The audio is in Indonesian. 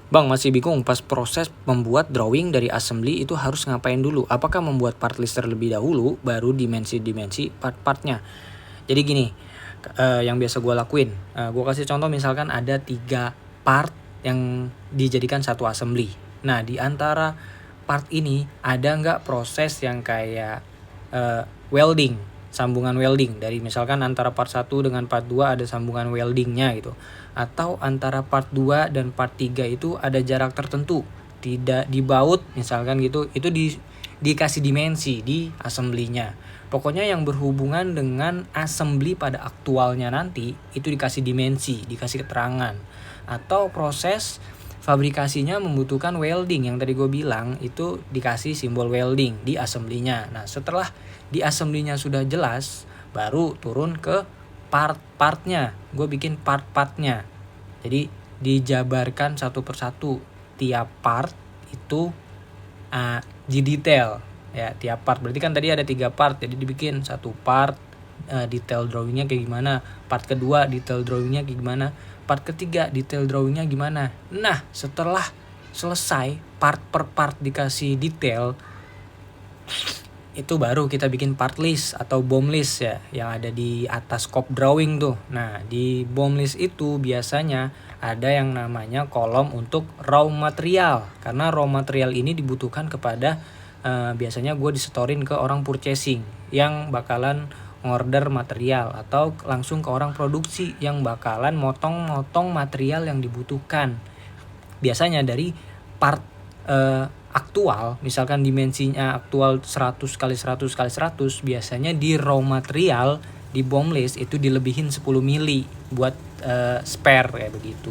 Bang, masih bingung pas proses membuat drawing dari assembly itu harus ngapain dulu? Apakah membuat part list terlebih dahulu, baru dimensi-dimensi part-partnya? Jadi gini, yang biasa gue lakuin, gue kasih contoh misalkan ada 3 part yang dijadikan satu assembly. Nah, di antara part ini ada nggak proses yang kayak welding, sambungan welding dari misalkan antara part 1 dengan part 2 ada sambungan weldingnya gitu, atau antara part 2 dan part 3 itu ada jarak tertentu tidak dibaut misalkan gitu, itu dikasih dimensi di assembly-nya. Pokoknya yang berhubungan dengan assembly pada aktualnya nanti itu dikasih dimensi, dikasih keterangan. Atau proses fabrikasinya membutuhkan welding yang tadi gue bilang, itu dikasih simbol welding di assembly-nya. Nah, setelah di assembly-nya sudah jelas, baru turun ke part-partnya. Gue bikin part-partnya. Jadi dijabarkan satu persatu, tiap part itu di detail ya, tiap part. Berarti kan tadi ada 3 part, jadi dibikin satu part detail drawingnya kayak gimana, part kedua detail drawingnya kayak gimana, part ketiga detail drawingnya gimana. Nah, setelah selesai part per part dikasih detail, itu baru kita bikin part list atau BOM list ya, yang ada di atas scope drawing tuh. Nah, di BOM list itu biasanya ada yang namanya kolom untuk raw material, karena raw material ini dibutuhkan kepada biasanya gue disetorin ke orang purchasing yang bakalan order material, atau langsung ke orang produksi yang bakalan motong-motong material yang dibutuhkan. Biasanya dari part aktual, misalkan dimensinya aktual 100 kali 100 kali 100, biasanya di raw material di BOM list itu dilebihin 10 mili buat spare kayak begitu.